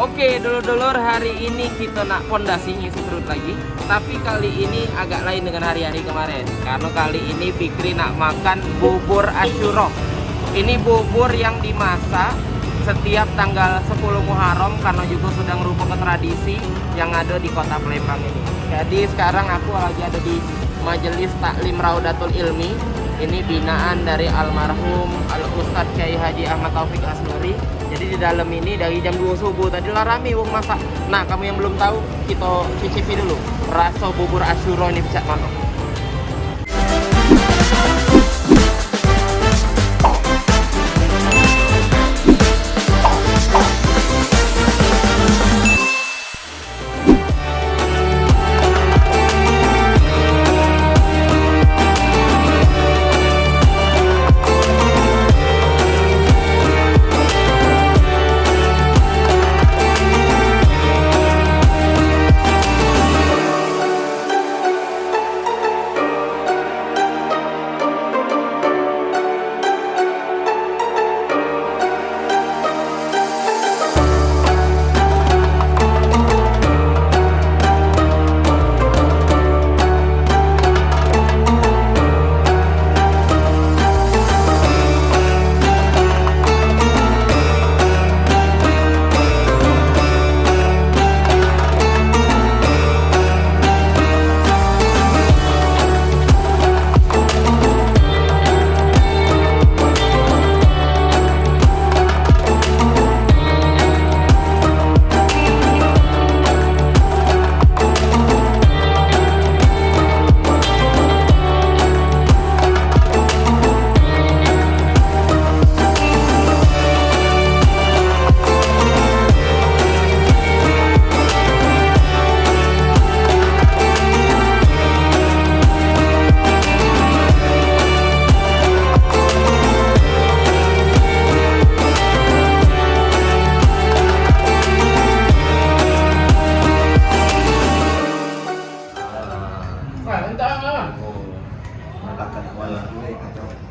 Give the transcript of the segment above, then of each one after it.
Oke, dulur-dulur, hari ini kita nak pondasi ngisi perut lagi. Tapi kali ini agak lain dengan hari-hari kemarin. Karena kali ini Fikri nak makan bubur Asyura. Ini bubur yang dimasak setiap tanggal 10 Muharram karena juga sudah merupakan tradisi yang ada di kota Palembang ini. Jadi sekarang aku lagi ada di Majelis Taklim Raudatul Ilmi. Ini binaan dari almarhum Al-Ustadz Kyai Haji Ahmad Taufik Asnuri. Jadi di dalam ini dari jam 2 subuh tadi lah rame wong masak. Nah, kamu yang belum tahu, kita cicipi dulu rasa bubur Asyura ini bisa mana.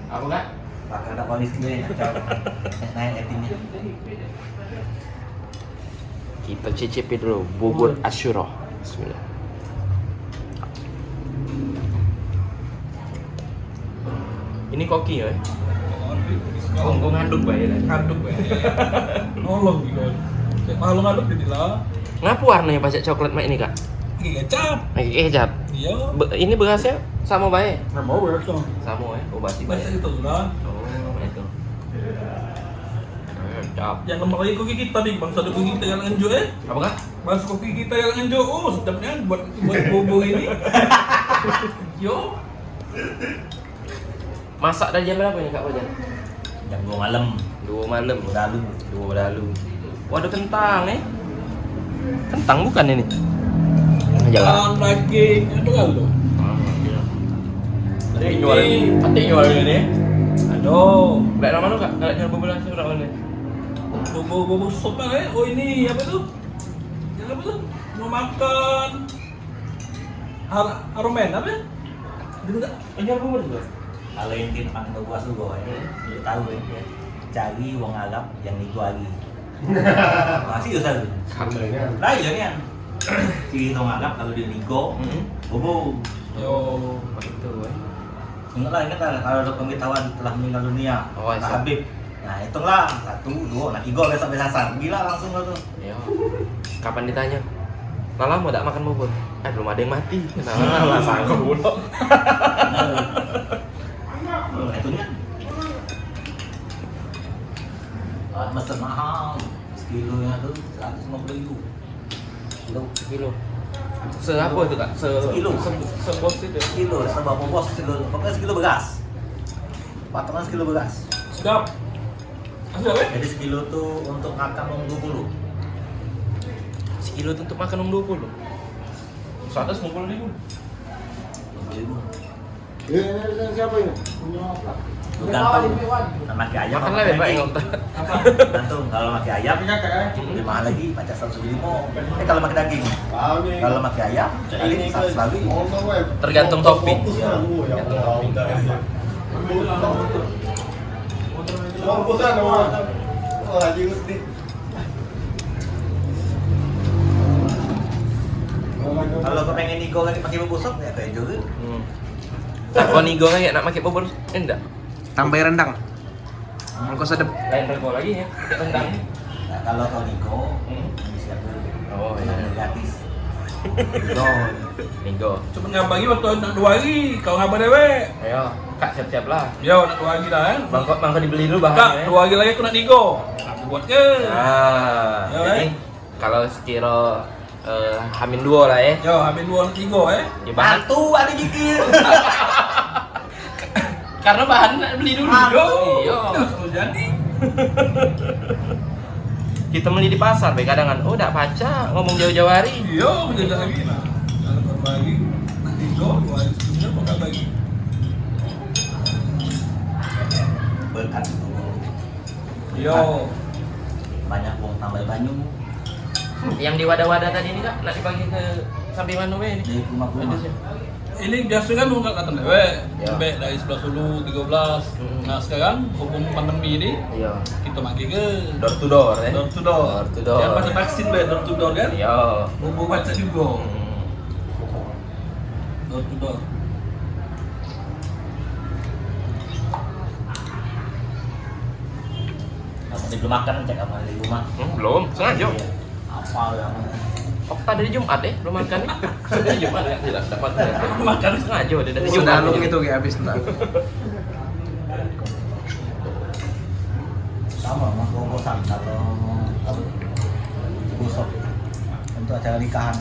Apa kak? Pakai ada polis gue kacau. Naik etingnya. Kita cicipi dulu bubur Asyura. Bismillah. Ini koki ya? Kok ngaduk bae ya? Ngaduk ya. Nolong gitu. Malu ngaduk di lah. Ngapa warnanya pacak coklat mak ini kak? Iki kecap. Kecap. Iya. Ini bekasnya sama bae? Sama work dong. Sama ya? Oh basi bae. Masa gitu lah. Oh itu. Kecap. Yang nomor lagi koki kita nih, bangsa ada koki kita yang enjoy Apa kak? Bangsa koki kita yang enjoy. Oh, sedapnya buat bubur ini. Yo. Masak dari jam berapa ini kak Fajar? Jam 2 malam. 2 malam. Lalu. 2 lalu. Waduh kentang Kentang bukan ini? Jalan. Daging itu kan lo. Ada jual ini. Aduh. Baik nama lu kak? Kalau jual bubur Asyura ini. Bubur sop oh ini apa tuh? Yang apa tuh? Mau makan aromen apa? Gitu enggak? Jual bubur juga. Kalau yang tim makan bubur asu gue, lu tahu ya. Cari wong Arab yang niku lagi. Masih usah lu. Lah iya nih. Ciri wong Arab kalau dia niku, bubur. Yo, Itu Ingat lah kalau ada pemberitahuan telah meninggal dunia. Oh, Pak iya. Habib. Nah, hitunglah 1, 2, nah 3 besok besasan. Gila langsung lo tuh. Iya. Kapan ditanya? Lala mau tak makan bubur? Belum ada yang mati. Nah, sanggup pula. Itunya. Mesen mahal. Sekilonya tuh 150.000. Kilo. Apa itu kak? Sekilo. Sebos itu. Sekilo, sama bos sekilo. Pokoknya sekilo beras. Patungan sekilo beras. sedap. Ada apa? Jadi sekilo tuh untuk makan 20. Sekilo untuk makan 20. 150.000. 20.000. Siapa ini? Punya apa? Gantung. Sama ke ayam. Makan lah ya pak yang Gantung. Kalau makan ayam, lebih mahal lagi, pajak 175. Kalau makan daging. Kalau makan ayam, paling 100 lagi. tergantung topping. nigo lagi pakai bubur sop ya kayak juga. Kalau nigo kayak nak pakai bubur enggak. Tambah rendang. Engko sedep. Lain rego lagi ya. Kayak rendang. Nah, kalau kau nigo bisa dulu. Oh iya. Gratis. Nigo. Cuma ngabagi waktu nak 2 hari, kau ngabar dewe. Ayo, Kak siap-siap lah. Yo, nak 2 hari dah kan. Bangkok dibeli dulu Kak, bahannya. 2 hari lagi aku nak nigo. Aku buat ke. Nah, Ya, jadi kalau sekira Hamin 2 lah ya. Yo, habis 2 nak nigo Ya bahan Satu ada gigil. karena bahan nak beli dulu. Yo, Iya. sudah jadi. Kita beli di pasar, baik kadang kan. Oh, enggak paca ngomong jauh-jauh hari. Yo, menjaga lagi lah. Kalau kau bagi nak nigo 2 hari sebelumnya kau tak bagi. Berkat. Yo, Banyak uang tambah banyu Yang di wadah-wadah tadi ini Kak, nak dibagi ke samping mana we ini? dari rumah-rumah. ini biasa kan lu nggak datang dewe. Ya. Sampai dari 11 dulu 13. Nah, sekarang hubung pandemi ini Iya. kita makin ke Door to door ya. door to door. Door to door. Yang pada vaksin be door to door kan? Iya. Hubung baca juga. Door to door. Kamu di belum makan cek apa di rumah. Belum, sengaja. Iya. Apa yang Okta dari Jumat belum makan nih. Dari Jumat ya, tidak dapat Makan. sengaja dia dari Sudah Jumat. lu gitu kayak habis entar. sama mas kokosan atau apa busok untuk acara nikahan.